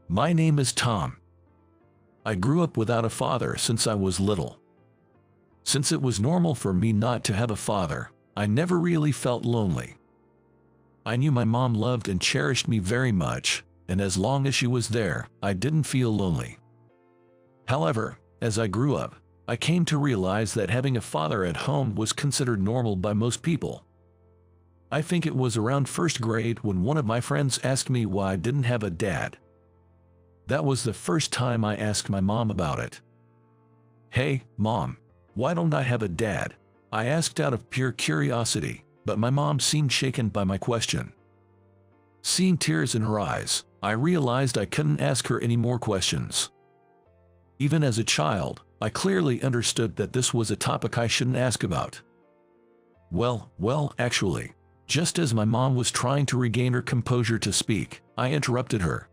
My name is Tom. I grew up without a father since I was little. Since it was normal for me not to have a father, I never really felt lonely. I knew my mom loved and cherished me very much, and as long as she was there, I didn't feel lonely. However, as I grew up, I came to realize that having a father at home was considered normal by most people. I think it was around first grade when one of my friends asked me why I didn't have a dad. That was the first time I asked my mom about it. "Hey, Mom, why don't I have a dad?" I asked out of pure curiosity, but my mom seemed shaken by my question. Seeing tears in her eyes, I realized I couldn't ask her any more questions. Even as a child, I clearly understood that this was a topic I shouldn't ask about. Actually, just as my mom was trying to regain her composure to speak, I interrupted her.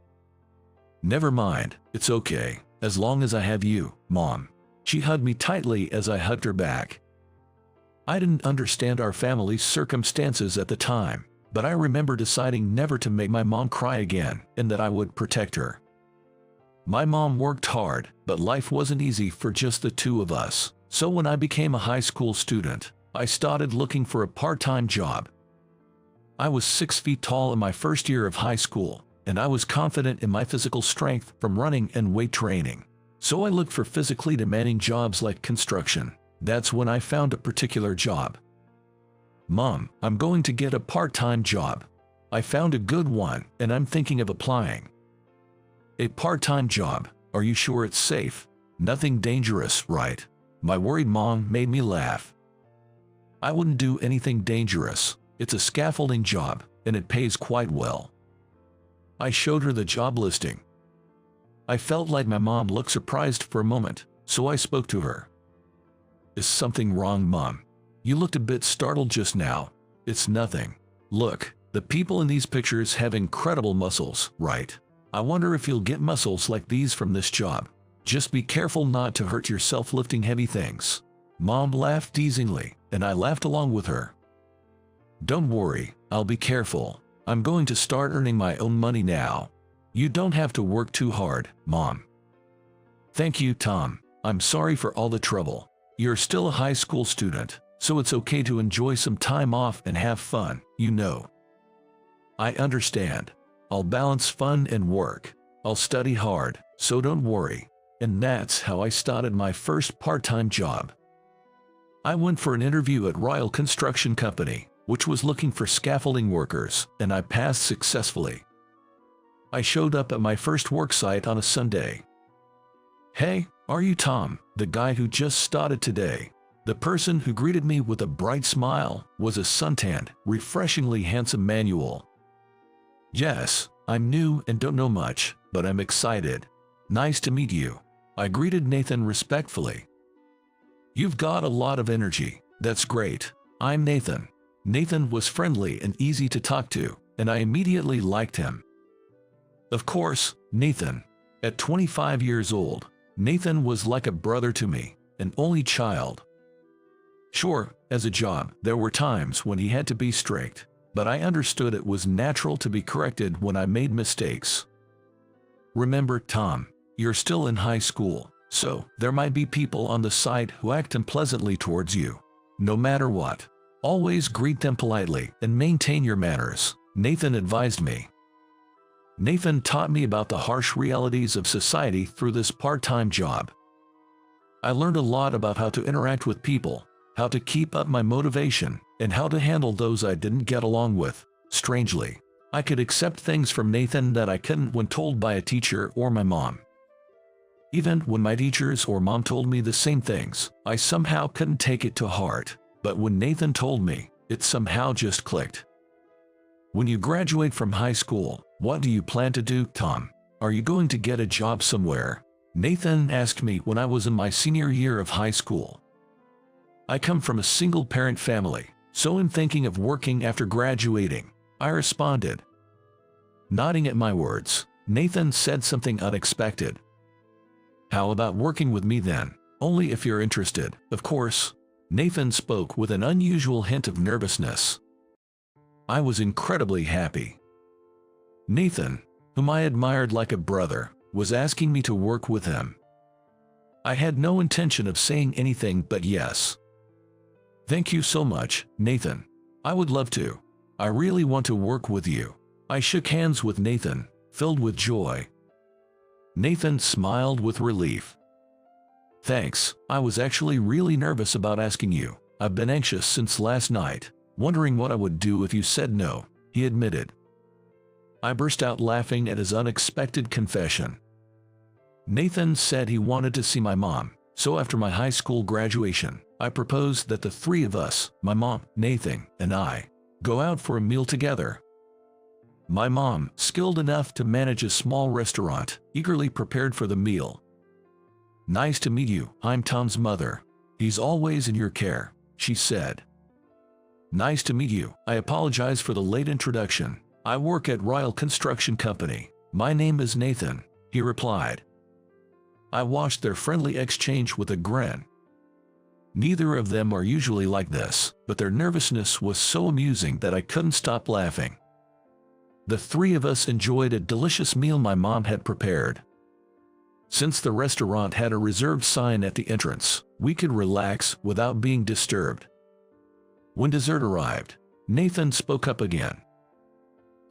"Never mind, it's okay, as long as I have you, Mom." She hugged me tightly as I hugged her back. I didn't understand our family's circumstances at the time, but I remember deciding never to make my mom cry again and that I would protect her. My mom worked hard, but life wasn't easy for just the two of us, so when I became a high school student, I started looking for a part-time job. I was 6 feet tall in my first year of high school, and I was confident in my physical strength from running and weight training. So I looked for physically demanding jobs like construction. That's when I found a particular job. "Mom, I'm going to get a part-time job. I found a good one, and I'm thinking of applying." "A part-time job? Are you sure it's safe? Nothing dangerous, right?" My worried mom made me laugh. "I wouldn't do anything dangerous. It's a scaffolding job, and it pays quite well." I showed her the job listing. I felt like my mom looked surprised for a moment, so I spoke to her. "Is something wrong, Mom? You looked a bit startled just now." "It's nothing. Look, the people in these pictures have incredible muscles, right? I wonder if you'll get muscles like these from this job. Just be careful not to hurt yourself lifting heavy things." Mom laughed teasingly, and I laughed along with her. "Don't worry, I'll be careful. I'm going to start earning my own money now. You don't have to work too hard, Mom." "Thank you, Tom. I'm sorry for all the trouble. You're still a high school student, so it's okay to enjoy some time off and have fun, you know." "I understand. I'll balance fun and work. I'll study hard, so don't worry." And that's how I started my first part-time job. I went for an interview at Royal Construction Company, which was looking for scaffolding workers, and I passed successfully. I showed up at my first work site on a Sunday. "Hey, are you Tom, the guy who just started today?" The person who greeted me with a bright smile was a suntanned, refreshingly handsome Manuel. "Yes, I'm new and don't know much, but I'm excited. Nice to meet you." I greeted Nathan respectfully. "You've got a lot of energy. That's great. I'm Nathan." Nathan was friendly and easy to talk to, and I immediately liked him. Of course, Nathan. At 25 years old, Nathan was like a brother to me, an only child. Sure, as a job, there were times when he had to be strict, but I understood it was natural to be corrected when I made mistakes. "Remember, Tom, you're still in high school, so there might be people on the side who act unpleasantly towards you. No matter what, always greet them politely and maintain your manners," Nathan advised me. Nathan taught me about the harsh realities of society through this part-time job. I learned a lot about how to interact with people, how to keep up my motivation, and how to handle those I didn't get along with. Strangely, I could accept things from Nathan that I couldn't when told by a teacher or my mom. Even when my teachers or mom told me the same things, I somehow couldn't take it to heart. But when Nathan told me, it somehow just clicked. "When you graduate from high school, what do you plan to do, Tom? Are you going to get a job somewhere?" Nathan asked me when I was in my senior year of high school. "I come from a single-parent family, so I'm thinking of working after graduating," I responded. Nodding at my words, Nathan said something unexpected. "How about working with me then? Only if you're interested, of course." Nathan spoke with an unusual hint of nervousness. I was incredibly happy. "Nathan, whom I admired like a brother, was asking me to work with him. I had no intention of saying anything but yes. "Thank you so much, Nathan. I would love to. I really want to work with you." I shook hands with Nathan, filled with joy. Nathan smiled with relief. "Thanks, I was actually really nervous about asking you. I've been anxious since last night, wondering what I would do if you said no," he admitted. I burst out laughing at his unexpected confession. Nathan said he wanted to see my mom, so after my high school graduation, I proposed that the three of us, my mom, Nathan, and I, go out for a meal together. My mom, skilled enough to manage a small restaurant, eagerly prepared for the meal. "Nice to meet you, I'm Tom's mother. He's always in your care," she said. "Nice to meet you. I apologize for the late introduction. I work at Royal Construction Company. My name is Nathan," he replied. I watched their friendly exchange with a grin. Neither of them are usually like this, but their nervousness was so amusing that I couldn't stop laughing. The three of us enjoyed a delicious meal my mom had prepared. Since the restaurant had a reserved sign at the entrance, we could relax without being disturbed. When dessert arrived, Nathan spoke up again.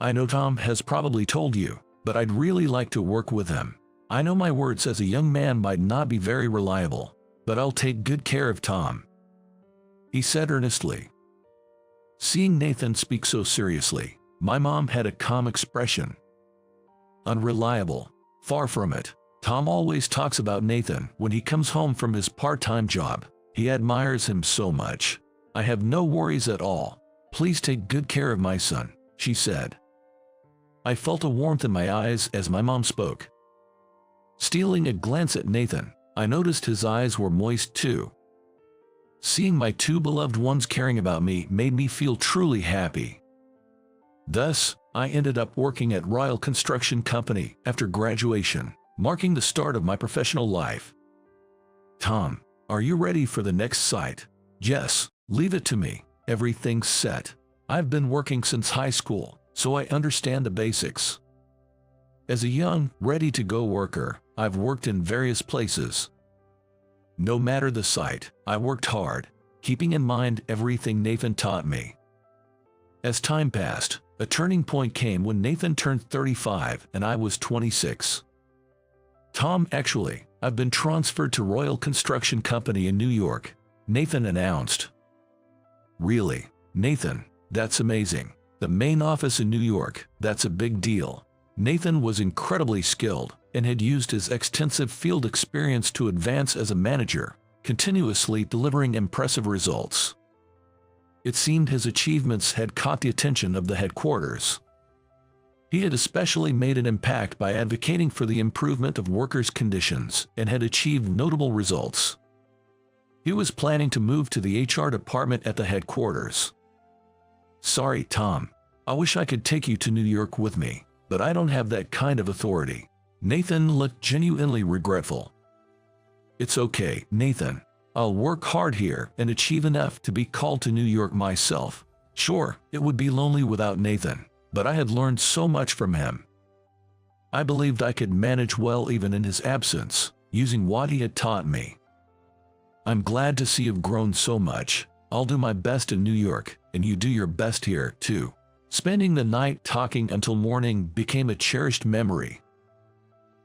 "I know Tom has probably told you, but I'd really like to work with him. I know my words as a young man might not be very reliable, but I'll take good care of Tom," he said earnestly. Seeing Nathan speak so seriously, my mom had a calm expression. "Unreliable? Far from it. Tom always talks about Nathan when he comes home from his part-time job. He admires him so much. I have no worries at all. Please take good care of my son," she said. I felt a warmth in my eyes as my mom spoke. Stealing a glance at Nathan, I noticed his eyes were moist too. Seeing my two beloved ones caring about me made me feel truly happy. Thus, I ended up working at Royal Construction Company after graduation, marking the start of my professional life. "Tom, are you ready for the next site?" "Yes, leave it to me. Everything's set. I've been working since high school, so I understand the basics." As a young, ready-to-go worker, I've worked in various places. No matter the site, I worked hard, keeping in mind everything Nathan taught me. As time passed, a turning point came when Nathan turned 35 and I was 26. "Tom, actually, I've been transferred to Royal Construction Company in New York," Nathan announced. "Really, Nathan? That's amazing. The main office in New York, that's a big deal." Nathan was incredibly skilled and had used his extensive field experience to advance as a manager, continuously delivering impressive results. It seemed his achievements had caught the attention of the headquarters. He had especially made an impact by advocating for the improvement of workers' conditions and had achieved notable results. He was planning to move to the HR department at the headquarters. "Sorry, Tom. I wish I could take you to New York with me, but I don't have that kind of authority." Nathan looked genuinely regretful. "It's okay, Nathan. I'll work hard here and achieve enough to be called to New York myself." Sure, it would be lonely without Nathan, but I had learned so much from him. I believed I could manage well even in his absence, using what he had taught me. "I'm glad to see you've grown so much. I'll do my best in New York, and you do your best here, too." Spending the night talking until morning became a cherished memory.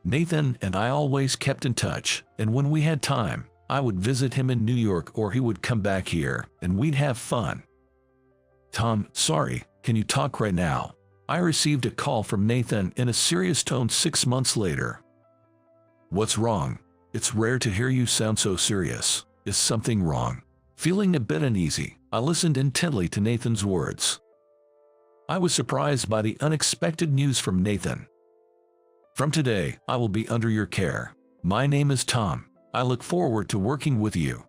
Nathan and I always kept in touch, and when we had time, I would visit him in New York or he would come back here, and we'd have fun. "Tom, sorry, can you talk right now?" I received a call from Nathan in a serious tone 6 months later. "What's wrong? It's rare to hear you sound so serious. Is something wrong?" Feeling a bit uneasy, I listened intently to Nathan's words. I was surprised by the unexpected news from Nathan. "From today, I will be under your care. My name is Tom. I look forward to working with you."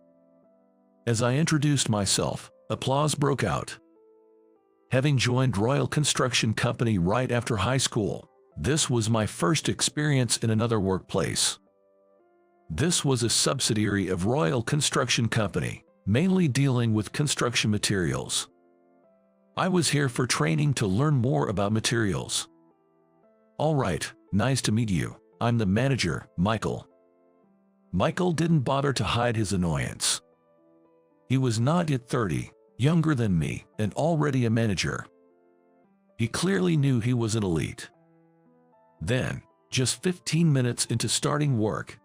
As I introduced myself, applause broke out. Having joined Royal Construction Company right after high school, this was my first experience in another workplace. This was a subsidiary of Royal Construction Company, mainly dealing with construction materials. I was here for training to learn more about materials. All right, nice to meet you. I'm the manager, Michael. Michael didn't bother to hide his annoyance. He was not yet 30, younger than me, and already a manager. He clearly knew he was an elite. Then, just 15 minutes into starting work,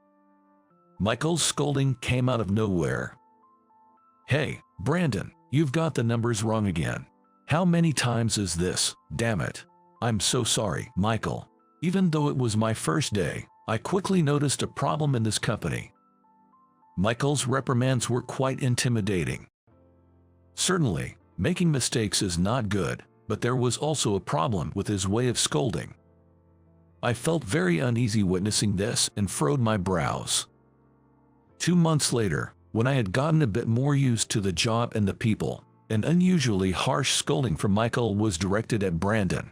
Michael's scolding came out of nowhere. "Hey, Brandon, you've got the numbers wrong again. How many times is this? Damn it. I'm so sorry, Michael." Even though it was my first day, I quickly noticed a problem in this company. Michael's reprimands were quite intimidating. Certainly, making mistakes is not good, but there was also a problem with his way of scolding. I felt very uneasy witnessing this and furrowed my brows. 2 months later, when I had gotten a bit more used to the job and the people, an unusually harsh scolding from Michael was directed at Brandon.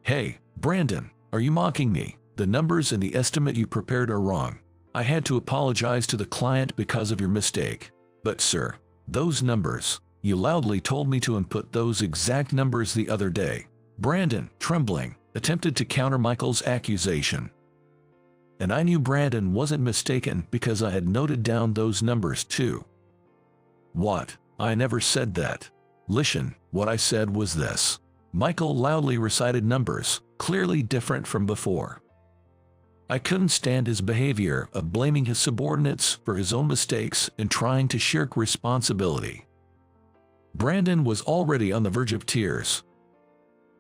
"Hey, Brandon, are you mocking me? The numbers in the estimate you prepared are wrong. I had to apologize to the client because of your mistake. But sir, those numbers, you loudly told me to input those exact numbers the other day." Brandon, trembling, attempted to counter Michael's accusation. And I knew Brandon wasn't mistaken because I had noted down those numbers too. "What? I never said that. Listen, what I said was this." Michael loudly recited numbers, clearly different from before. I couldn't stand his behavior of blaming his subordinates for his own mistakes and trying to shirk responsibility. Brandon was already on the verge of tears.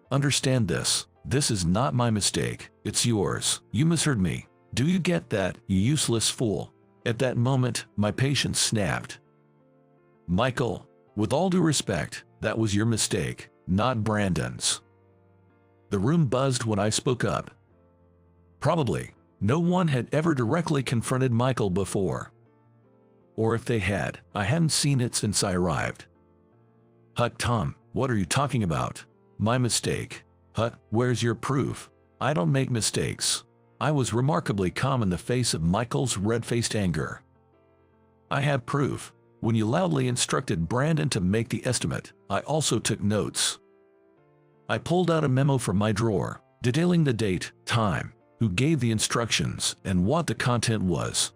"Understand this. This is not my mistake, it's yours. You misheard me. Do you get that, you useless fool?" At that moment, my patience snapped. "Michael, with all due respect, that was your mistake, not Brandon's." The room buzzed when I spoke up. Probably, no one had ever directly confronted Michael before. Or if they had, I hadn't seen it since I arrived. "Hut, Tom, what are you talking about? My mistake. Hut, where's your proof? I don't make mistakes." I was remarkably calm in the face of Michael's red-faced anger. "I have proof. When you loudly instructed Brandon to make the estimate, I also took notes." I pulled out a memo from my drawer, detailing the date, time, who gave the instructions, and what the content was.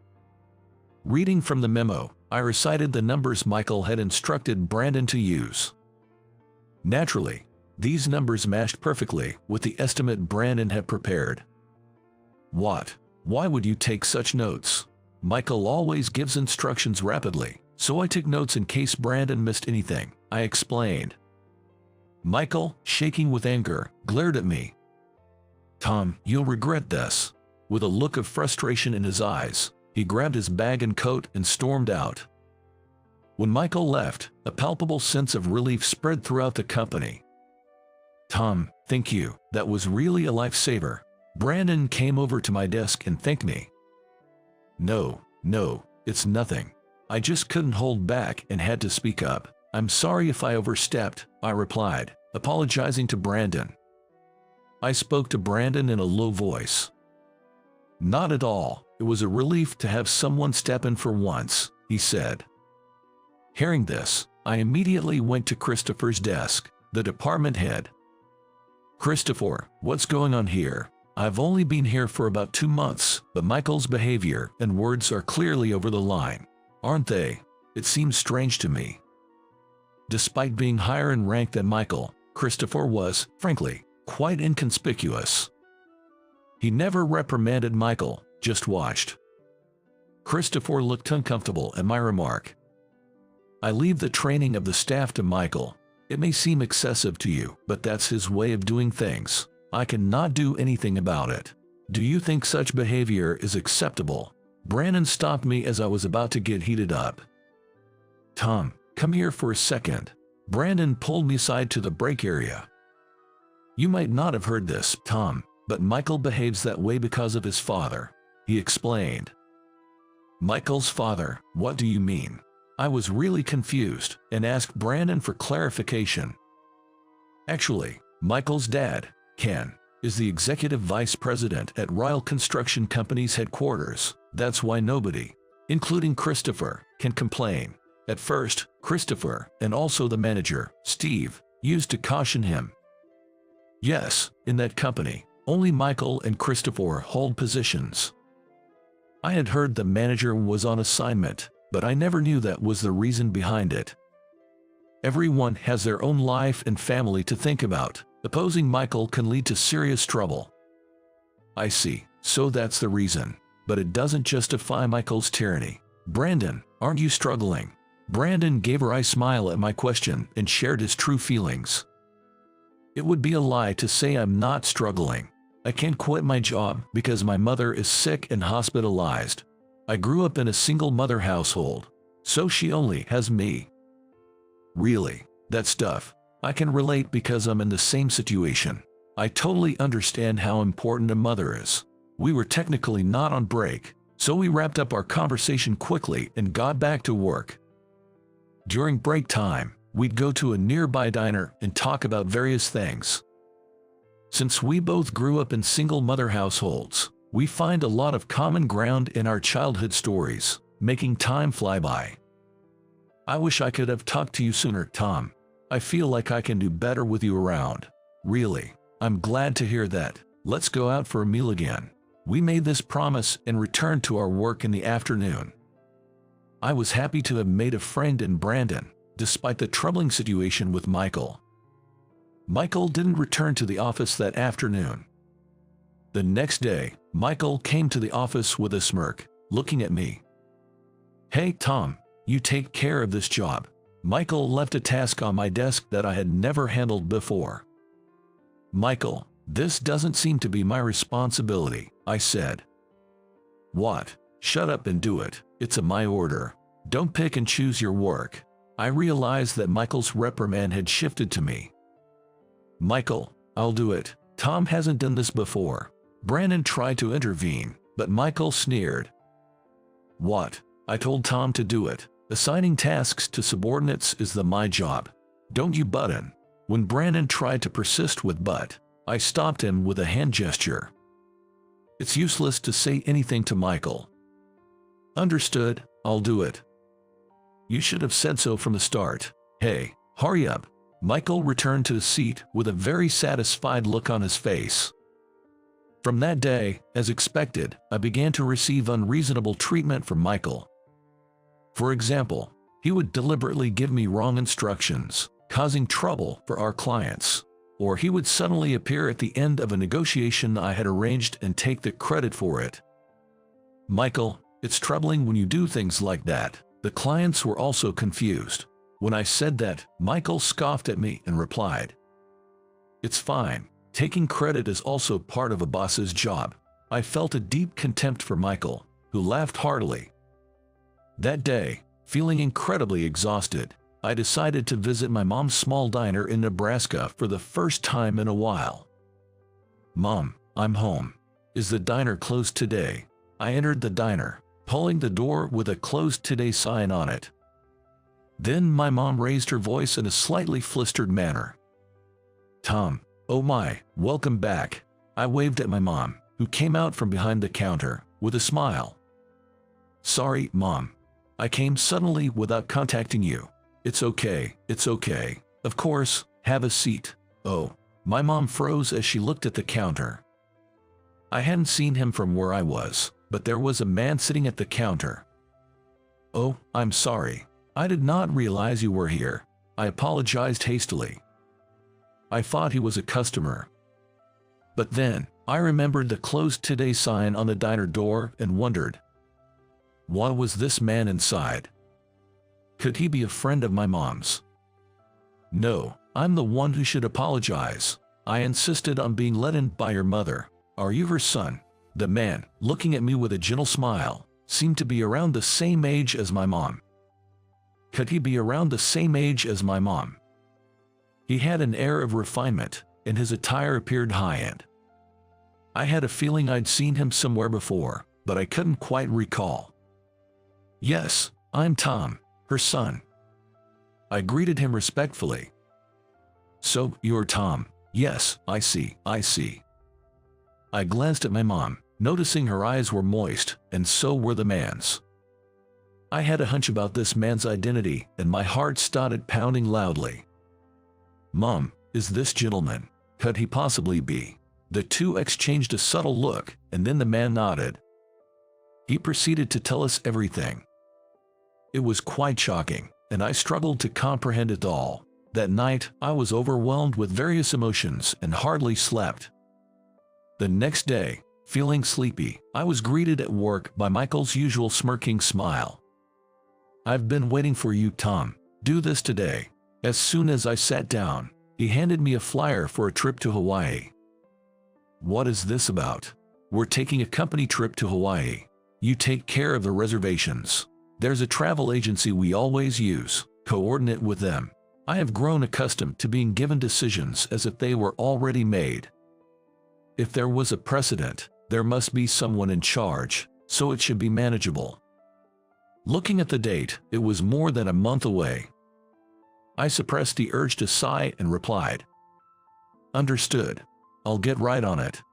Reading from the memo, I recited the numbers Michael had instructed Brandon to use. Naturally, these numbers matched perfectly with the estimate Brandon had prepared. "What? Why would you take such notes? Michael always gives instructions rapidly, so I took notes in case Brandon missed anything," I explained. Michael, shaking with anger, glared at me. "Tom, you'll regret this." With a look of frustration in his eyes, he grabbed his bag and coat and stormed out. When Michael left, a palpable sense of relief spread throughout the company. "Tom, thank you, that was really a lifesaver." Brandon came over to my desk and thanked me. No, it's nothing. I just couldn't hold back and had to speak up." "I'm sorry if I overstepped," I replied, apologizing to Brandon. I spoke to Brandon in a low voice. "Not at all. It was a relief to have someone step in for once," he said. Hearing this, I immediately went to Christopher's desk, the department head. "Christopher, what's going on here? I've only been here for about 2 months, but Michael's behavior and words are clearly over the line, aren't they? It seems strange to me." Despite being higher in rank than Michael, Christopher was, frankly, quite inconspicuous. He never reprimanded Michael, just watched. Christopher looked uncomfortable at my remark. "I leave the training of the staff to Michael. It may seem excessive to you, but that's his way of doing things. I cannot do anything about it. Do you think such behavior is acceptable?" Brandon stopped me as I was about to get heated up. "Tom, come here for a second." Brandon pulled me aside to the break area. "You might not have heard this, Tom, but Michael behaves that way because of his father," he explained. "Michael's father? What do you mean?" I was really confused and asked Brandon for clarification. "Actually, Michael's dad, Ken, is the executive vice president at Ryle Construction Company's headquarters. That's why nobody, including Christopher, can complain." At first, Christopher, and also the manager, Steve, used to caution him. Yes, in that company, Only Michael and Christopher hold positions. I had heard the manager was on assignment, but I never knew that was the reason behind it. Everyone has their own life and family to think about. Opposing Michael can lead to serious trouble. I see, so that's the reason. But it doesn't justify Michael's tyranny. Brandon, aren't you struggling? Brandon gave a wry smile at my question and shared his true feelings. It would be a lie to say I'm not struggling. I can't quit my job because my mother is sick and hospitalized. I grew up in a single mother household, so she only has me. Really, that's tough. I can relate because I'm in the same situation. I totally understand how important a mother is. We were technically not on break, so we wrapped up our conversation quickly and got back to work. During break time, we'd go to a nearby diner and talk about various things. Since we both grew up in single mother households, we find a lot of common ground in our childhood stories, making time fly by. I wish I could have talked to you sooner, Tom. I feel like I can do better with you around. Really, I'm glad to hear that. Let's go out for a meal again. We made this promise and returned to our work in the afternoon. I was happy to have made a friend in Brandon, despite the troubling situation with Michael. Michael didn't return to the office that afternoon. The next day, Michael came to the office with a smirk, looking at me. "Hey, Tom, you take care of this job." Michael left a task on my desk that I had never handled before. "Michael, this doesn't seem to be my responsibility," I said. "What? Shut up and do it. It's my order. Don't pick and choose your work." I realized that Michael's reprimand had shifted to me. "Michael, I'll do it. Tom hasn't done this before." Brandon tried to intervene, but Michael sneered. "What? I told Tom to do it. Assigning tasks to subordinates is my job. Don't you butt in." When Brandon tried to persist with "but," I stopped him with a hand gesture. It's useless to say anything to Michael. "Understood, I'll do it." "You should have said so from the start." "Hey, hurry up." Michael returned to his seat with a very satisfied look on his face. From that day, as expected, I began to receive unreasonable treatment from Michael. For example, he would deliberately give me wrong instructions, causing trouble for our clients. Or he would suddenly appear at the end of a negotiation I had arranged and take the credit for it. "Michael, it's troubling when you do things like that." The clients were also confused. When I said that, Michael scoffed at me and replied, "It's fine. Taking credit is also part of a boss's job." I felt a deep contempt for Michael, who laughed heartily. That day, feeling incredibly exhausted, I decided to visit my mom's small diner in Nebraska for the first time in a while. "Mom, I'm home. Is the diner closed today?" I entered the diner, pulling the door with a "closed today" sign on it. Then my mom raised her voice in a slightly flustered manner. "Tom, oh my, welcome back." I waved at my mom, who came out from behind the counter, with a smile. "Sorry, Mom. I came suddenly without contacting you." It's okay, it's okay. Of course, have a seat." "Oh." My mom froze as she looked at the counter. I hadn't seen him from where I was, but there was a man sitting at the counter. "Oh, I'm sorry. I did not realize you were here." I apologized hastily. I thought he was a customer. But then, I remembered the "closed today" sign on the diner door and wondered, why was this man inside? Could he be a friend of my mom's? "No, I'm the one who should apologize. I insisted on being let in by your mother. Are you her son?" The man, looking at me with a gentle smile, seemed to be around the same age as my mom. Could he be around the same age as my mom? He had an air of refinement, and his attire appeared high-end. I had a feeling I'd seen him somewhere before, but I couldn't quite recall. "Yes, I'm Tom, her son." I greeted him respectfully. "So, you're Tom?" "Yes, I see, I see." I glanced at my mom, noticing her eyes were moist, and so were the man's. I had a hunch about this man's identity, and my heart started pounding loudly. "Mom, is this gentleman? Could he possibly be?" The two exchanged a subtle look, and then the man nodded. He proceeded to tell us everything. It was quite shocking, and I struggled to comprehend it all. That night, I was overwhelmed with various emotions and hardly slept. The next day, feeling sleepy, I was greeted at work by Michael's usual smirking smile. "I've been waiting for you, Tom. Do this today." As soon as I sat down, he handed me a flyer for a trip to Hawaii. "What is this about?" "We're taking a company trip to Hawaii. You take care of the reservations. There's a travel agency we always use. Coordinate with them." I have grown accustomed to being given decisions as if they were already made. If there was a precedent, there must be someone in charge, so it should be manageable. Looking at the date, it was more than a month away. I suppressed the urge to sigh and replied, "Understood. I'll get right on it."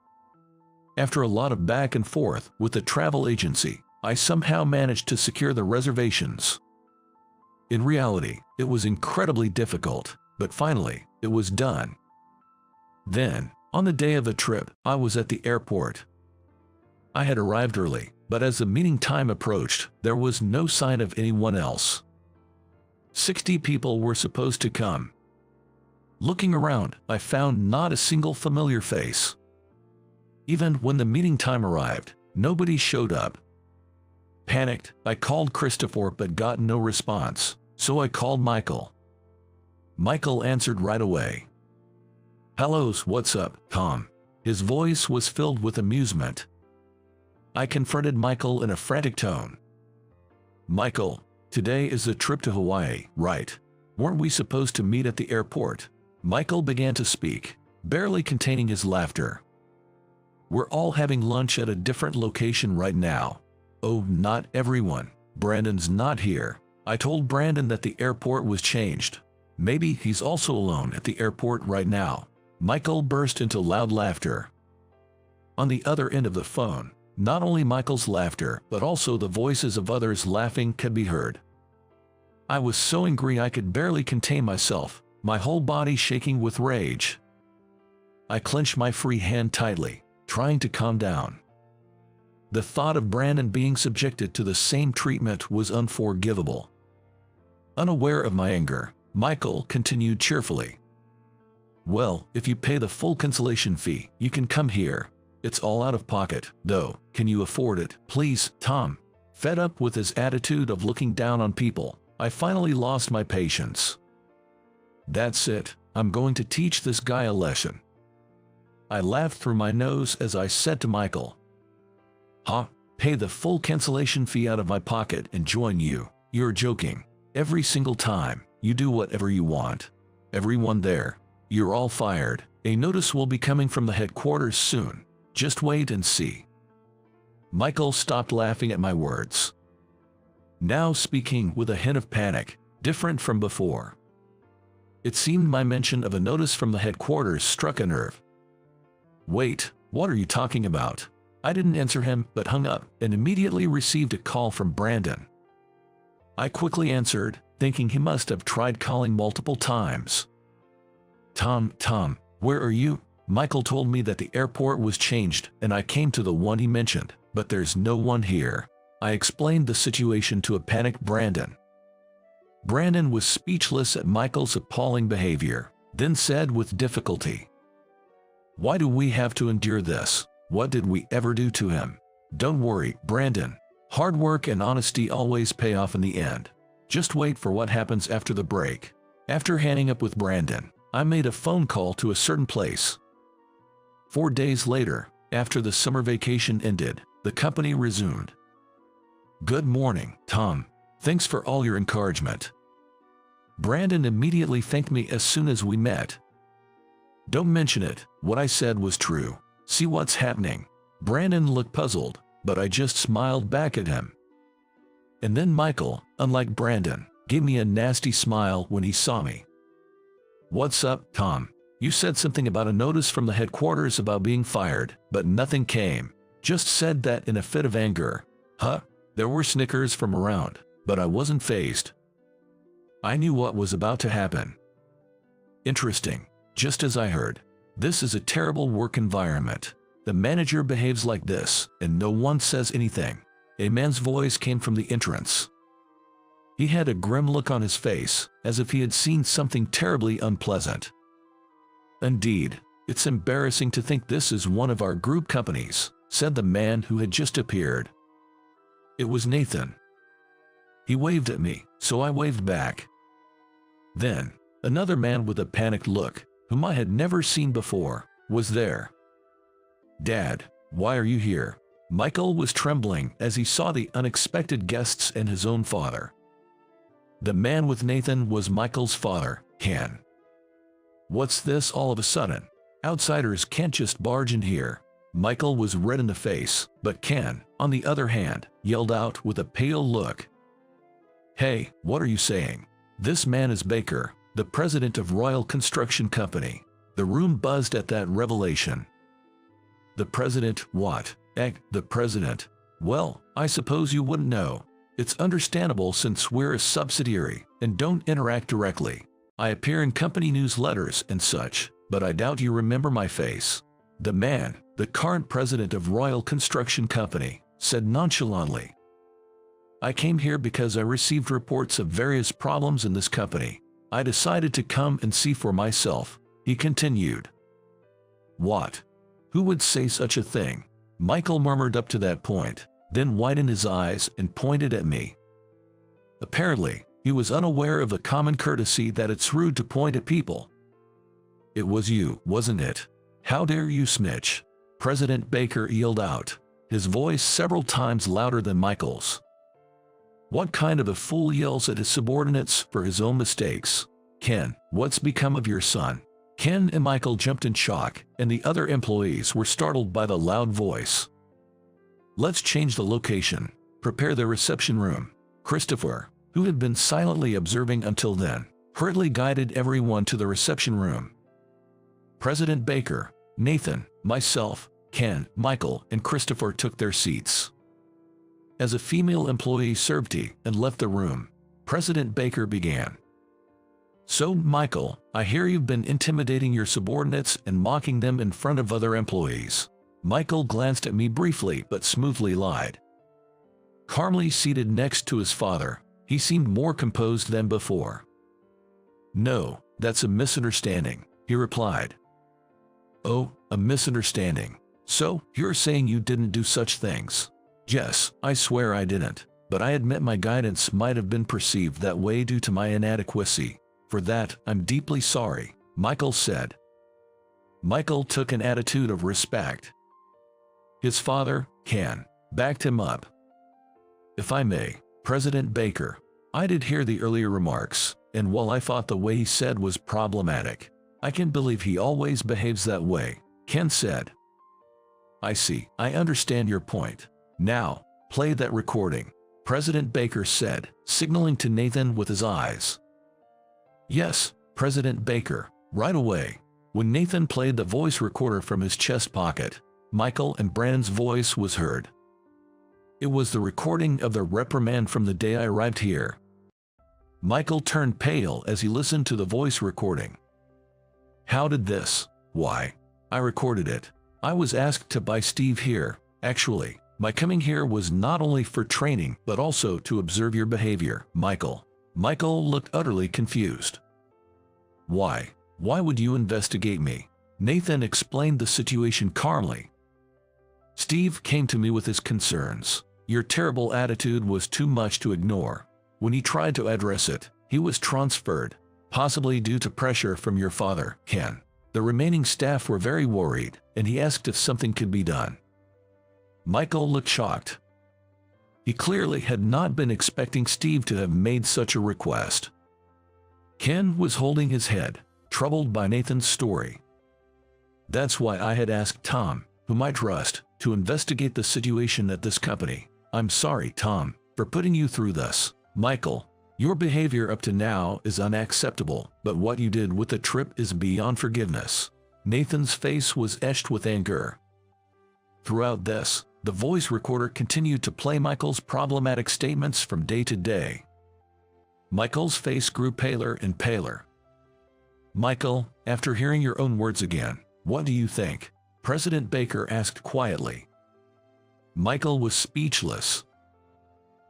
After a lot of back and forth with the travel agency, I somehow managed to secure the reservations. In reality, it was incredibly difficult, but finally, it was done. Then, on the day of the trip, I was at the airport. I had arrived early, but as the meeting time approached, there was no sign of anyone else. 60 people were supposed to come. Looking around, I found not a single familiar face. Even when the meeting time arrived, nobody showed up. Panicked, I called Christopher but got no response, so I called Michael. Michael answered right away. "Hello's, what's up, Tom?" His voice was filled with amusement. I confronted Michael in a frantic tone. "Michael, today is the trip to Hawaii, right? Weren't we supposed to meet at the airport?" Michael began to speak, barely containing his laughter. "We're all having lunch at a different location right now." "Oh, not everyone. Brandon's not here. I told Brandon that the airport was changed. Maybe he's also alone at the airport right now." Michael burst into loud laughter. On the other end of the phone, not only Michael's laughter but also the voices of others laughing could be heard. I was so angry I could barely contain myself, my whole body shaking with rage. I clenched my free hand tightly, trying to calm down. The thought of Brandon being subjected to the same treatment was unforgivable. Unaware of my anger, Michael continued cheerfully. "Well, if you pay the full cancellation fee, you can come here. It's all out of pocket, though. Can you afford it, please, Tom?" Fed up with his attitude of looking down on people, I finally lost my patience. "That's it. I'm going to teach this guy a lesson." I laughed through my nose as I said to Michael, "Huh? Pay the full cancellation fee out of my pocket and join you? You're joking. Every single time, you do whatever you want. Everyone there, you're all fired. A notice will be coming from the headquarters soon. Just wait and see." Michael stopped laughing at my words, now speaking with a hint of panic, different from before. It seemed my mention of a notice from the headquarters struck a nerve. "Wait, what are you talking about?" I didn't answer him but hung up and immediately received a call from Brandon. I quickly answered, thinking he must have tried calling multiple times. Tom, where are you?" Michael told me that the airport was changed and I came to the one he mentioned, but there's no one here. I explained the situation to a panicked Brandon. Brandon was speechless at Michael's appalling behavior, then said with difficulty, "Why do we have to endure this? What did we ever do to him?" "Don't worry, Brandon. Hard work and honesty always pay off in the end. Just wait for what happens after the break." After hanging up with Brandon, I made a phone call to a certain place. 4 days later, after the summer vacation ended, the company resumed. "Good morning, Tom. Thanks for all your encouragement." Brandon immediately thanked me as soon as we met. "Don't mention it. What I said was true. See what's happening?" Brandon looked puzzled, but I just smiled back at him. And then Michael, unlike Brandon, gave me a nasty smile when he saw me. "What's up, Tom? You said something about a notice from the headquarters about being fired, but nothing came. Just said that in a fit of anger." "Huh?" There were snickers from around, but I wasn't fazed. I knew what was about to happen. Interesting, just as I heard. This is a terrible work environment. The manager behaves like this, and no one says anything. A man's voice came from the entrance. He had a grim look on his face, as if he had seen something terribly unpleasant. Indeed, it's embarrassing to think this is one of our group companies, said the man who had just appeared. It was Nathan. He waved at me, so I waved back. Then, another man with a panicked look, whom I had never seen before, was there. Dad, why are you here? Michael was trembling as he saw the unexpected guests and his own father. The man with Nathan was Michael's father, Ken. What's this all of a sudden? Outsiders can't just barge in here. Michael was red in the face, but Ken, on the other hand, yelled out with a pale look. Hey, what are you saying? This man is Baker, the president of Royal Construction Company. The room buzzed at that revelation. The president, what? The president. Well, I suppose you wouldn't know. It's understandable since we're a subsidiary and don't interact directly. I appear in company newsletters and such, but I doubt you remember my face. The man, the current president of Royal Construction Company, said nonchalantly. I came here because I received reports of various problems in this company. I decided to come and see for myself, he continued. What? Who would say such a thing? Michael murmured up to that point, then widened his eyes and pointed at me. Apparently, he was unaware of the common courtesy that it's rude to point at people. It was you, wasn't it? How dare you snitch? President Baker yelled out, his voice several times louder than Michael's. What kind of a fool yells at his subordinates for his own mistakes? Ken, what's become of your son? Ken and Michael jumped in shock, and the other employees were startled by the loud voice. Let's change the location. Prepare the reception room. Christopher, who had been silently observing until then, hurriedly guided everyone to the reception room. President Baker, Nathan, myself, Ken, Michael, and Christopher took their seats. As a female employee served tea and left the room, President Baker began. So, Michael, I hear you've been intimidating your subordinates and mocking them in front of other employees. Michael glanced at me briefly but smoothly lied. Calmly seated next to his father, he seemed more composed than before. No, that's a misunderstanding, he replied. Oh, a misunderstanding. So, you're saying you didn't do such things? Yes, I swear I didn't, but I admit my guidance might have been perceived that way due to my inadequacy. For that, I'm deeply sorry, Michael said. Michael took an attitude of respect. His father, Ken, backed him up. If I may, President Baker, I did hear the earlier remarks, and while I thought the way he said was problematic, I can't believe he always behaves that way, Ken said. I see, I understand your point. Now, play that recording, President Baker said, signaling to Nathan with his eyes. Yes, President Baker, right away. When Nathan played the voice recorder from his chest pocket, Michael and Brandon's voice was heard. It was the recording of the reprimand from the day I arrived here. Michael turned pale as he listened to the voice recording. How did this? Why, I recorded it. I was asked to by Steve here. Actually, my coming here was not only for training but also to observe your behavior, Michael. Michael looked utterly confused. Why? Why would you investigate me? Nathan explained the situation calmly. Steve came to me with his concerns. Your terrible attitude was too much to ignore. When he tried to address it, he was transferred, possibly due to pressure from your father, Ken. The remaining staff were very worried, and he asked if something could be done. Michael looked shocked. He clearly had not been expecting Steve to have made such a request. Ken was holding his head, troubled by Nathan's story. That's why I had asked Tom, whom I trust, to investigate the situation at this company. I'm sorry, Tom, for putting you through this. Michael, your behavior up to now is unacceptable, but what you did with the trip is beyond forgiveness. Nathan's face was etched with anger. Throughout this, the voice recorder continued to play Michael's problematic statements from day to day. Michael's face grew paler and paler. Michael, after hearing your own words again, What do you think? President Baker asked quietly. Michael was speechless.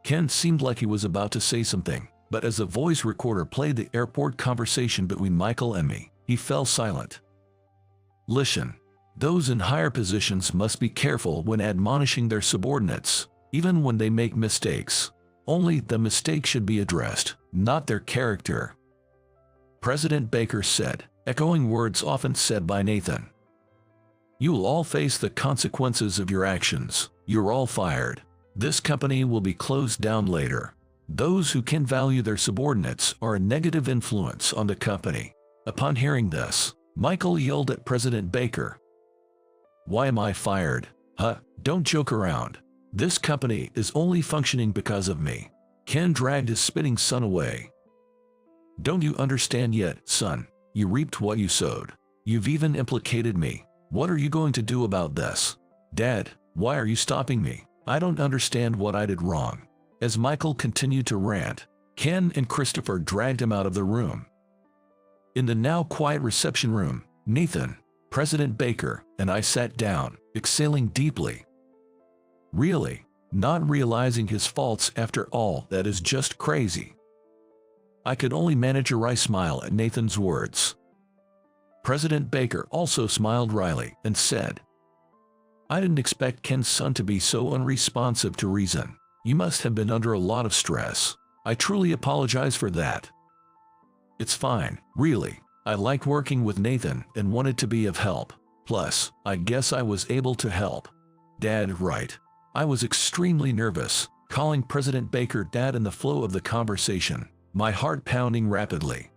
Ken seemed like he was about to say something, but as the voice recorder played the airport conversation between Michael and me, he fell silent. Listen, those in higher positions must be careful when admonishing their subordinates, even when they make mistakes. Only the mistake should be addressed, not their character. President Baker said, echoing words often said by Nathan. You will all face the consequences of your actions. You're all fired. This company will be closed down later. Those who can value their subordinates are a negative influence on the company. Upon hearing this, Michael yelled at President Baker. Why am I fired? Huh? Don't joke around. This company is only functioning because of me. Ken dragged his spitting son away. Don't you understand yet, son? You reaped what you sowed. You've even implicated me. What are you going to do about this? Dad, why are you stopping me? I don't understand what I did wrong. As Michael continued to rant, Ken and Christopher dragged him out of the room. In the now quiet reception room, Nathan, President Baker, and I sat down, exhaling deeply. Really, not realizing his faults after all that is just crazy. I could only manage a wry smile at Nathan's words. President Baker also smiled wryly and said, I didn't expect Ken's son to be so unresponsive to reason. You must have been under a lot of stress. I truly apologize for that. It's fine, really. I liked working with Nathan and wanted to be of help. Plus, I guess I was able to help. Dad, right. I was extremely nervous, calling President Baker Dad in the flow of the conversation, my heart pounding rapidly.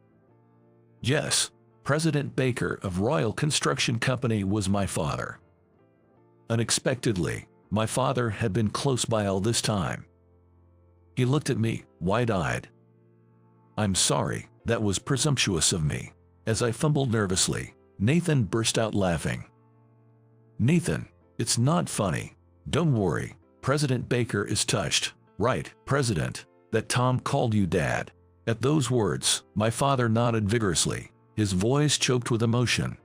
Yes, President Baker of Royal Construction Company was my father. Unexpectedly, my father had been close by all this time. He looked at me, wide-eyed. I'm sorry, that was presumptuous of me. As I fumbled nervously, Nathan burst out laughing. Nathan, it's not funny. Don't worry, President Baker is touched. Right, President, that Tom called you Dad. At those words, my father nodded vigorously, his voice choked with emotion.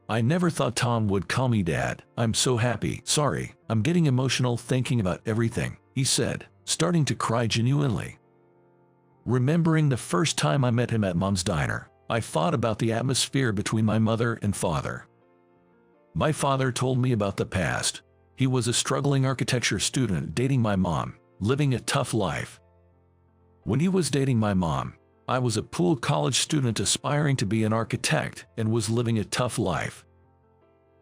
I never thought Tom would call me Dad. I'm so happy. Sorry, I'm getting emotional thinking about everything, he said, starting to cry genuinely. Remembering the first time I met him at Mom's diner, I thought about the atmosphere between my mother and father. My father told me about the past. He was a struggling architecture student dating my mom, living a tough life. When he was dating my mom, I was a poor college student aspiring to be an architect and was living a tough life.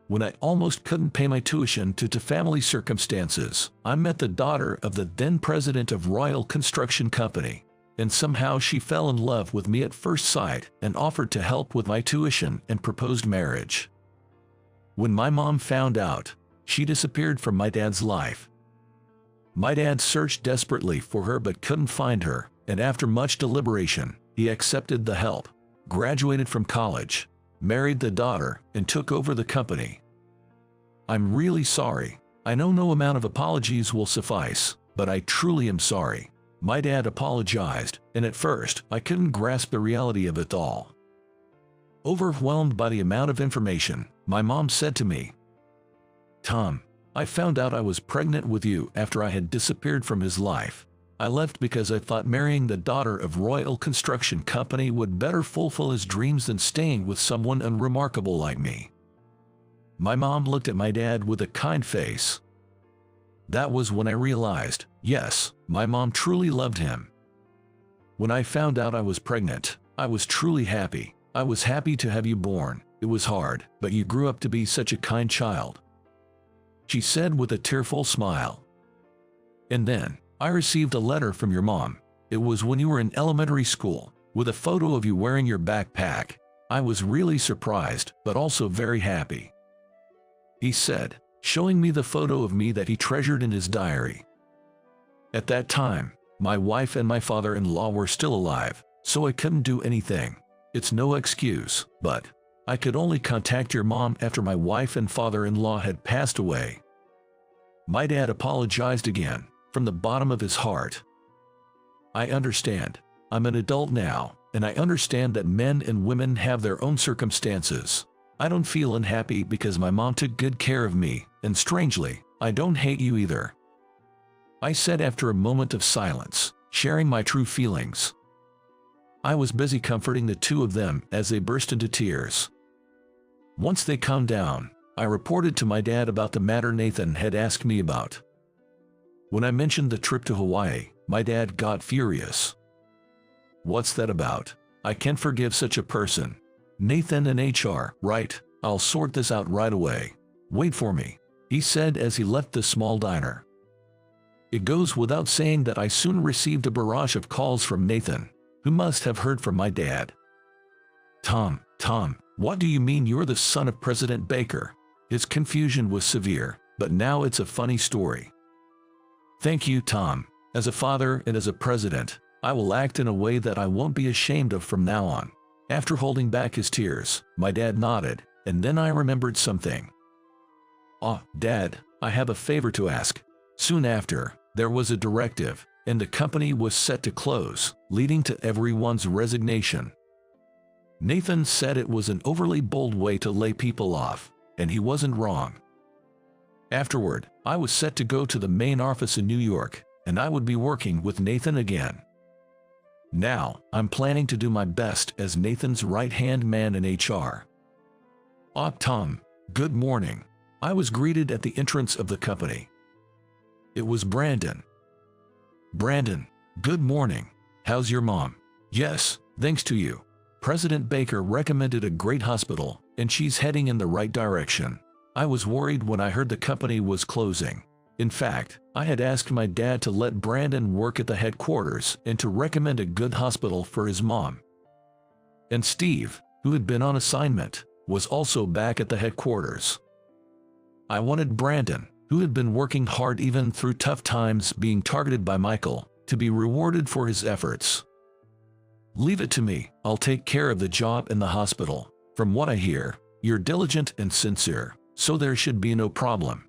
When I almost couldn't pay my tuition due to family circumstances, I met the daughter of the then president of Royal Construction Company, and somehow she fell in love with me at first sight and offered to help with my tuition and proposed marriage. When my mom found out, she disappeared from my dad's life. My dad searched desperately for her but couldn't find her, and after much deliberation, he accepted the help, graduated from college, married the daughter, and took over the company. I'm really sorry. I know no amount of apologies will suffice, but I truly am sorry. My dad apologized, and at first, I couldn't grasp the reality of it all. Overwhelmed by the amount of information, my mom said to me, Tom, I found out I was pregnant with you after I had disappeared from his life. I left because I thought marrying the daughter of Royal Construction Company would better fulfill his dreams than staying with someone unremarkable like me. My mom looked at my dad with a kind face. That was when I realized, yes, my mom truly loved him. When I found out I was pregnant, I was truly happy. I was happy to have you born. It was hard, but you grew up to be such a kind child, she said with a tearful smile. And then, I received a letter from your mom. It was when you were in elementary school, with a photo of you wearing your backpack. I was really surprised, but also very happy, he said, showing me the photo of me that he treasured in his diary. At that time, my wife and my father-in-law were still alive, so I couldn't do anything. It's no excuse, but I could only contact your mom after my wife and father-in-law had passed away. My dad apologized again, from the bottom of his heart. I understand. I'm an adult now, and I understand that men and women have their own circumstances. I don't feel unhappy because my mom took good care of me, and strangely, I don't hate you either," I said after a moment of silence, sharing my true feelings. I was busy comforting the two of them as they burst into tears. Once they calmed down, I reported to my dad about the matter Nathan had asked me about. When I mentioned the trip to Hawaii, my dad got furious. "What's that about? I can't forgive such a person. Nathan and HR, right? I'll sort this out right away. Wait for me," he said as he left the small diner. It goes without saying that I soon received a barrage of calls from Nathan, who must have heard from my dad. Tom, what do you mean you're the son of President Baker?" His confusion was severe, but now it's a funny story. "Thank you, Tom. As a father and as a president, I will act in a way that I won't be ashamed of from now on." After holding back his tears, my dad nodded, and then I remembered something. Dad, I have a favor to ask." Soon after, there was a directive, and the company was set to close, leading to everyone's resignation. Nathan said it was an overly bold way to lay people off, and he wasn't wrong. Afterward, I was set to go to the main office in New York, and I would be working with Nathan again. Now, I'm planning to do my best as Nathan's right-hand man in HR. Tom, good morning." I was greeted at the entrance of the company. It was Brandon. "Brandon, good morning. How's your mom?" "Yes, thanks to you. President Baker recommended a great hospital, and she's heading in the right direction." I was worried when I heard the company was closing. In fact, I had asked my dad to let Brandon work at the headquarters and to recommend a good hospital for his mom. And Steve, who had been on assignment, was also back at the headquarters. I wanted Brandon, who had been working hard even through tough times being targeted by Michael, to be rewarded for his efforts. "Leave it to me, I'll take care of the job in the hospital. From what I hear, you're diligent and sincere, so there should be no problem."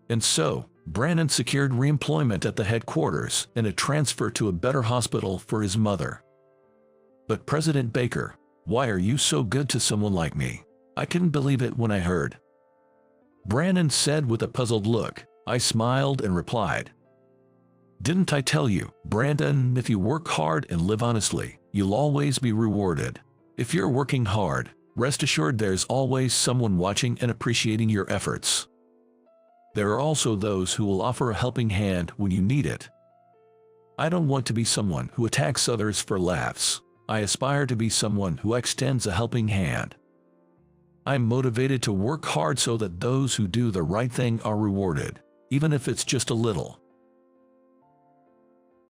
And so, Brandon secured re-employment at the headquarters and a transfer to a better hospital for his mother. "But President Baker, why are you so good to someone like me?" I couldn't believe it when I heard. Brandon said with a puzzled look. I smiled and replied, "Didn't I tell you, Brandon, if you work hard and live honestly, you'll always be rewarded. If you're working hard, rest assured there's always someone watching and appreciating your efforts. There are also those who will offer a helping hand when you need it. I don't want to be someone who attacks others for laughs. I aspire to be someone who extends a helping hand. I'm motivated to work hard so that those who do the right thing are rewarded, even if it's just a little."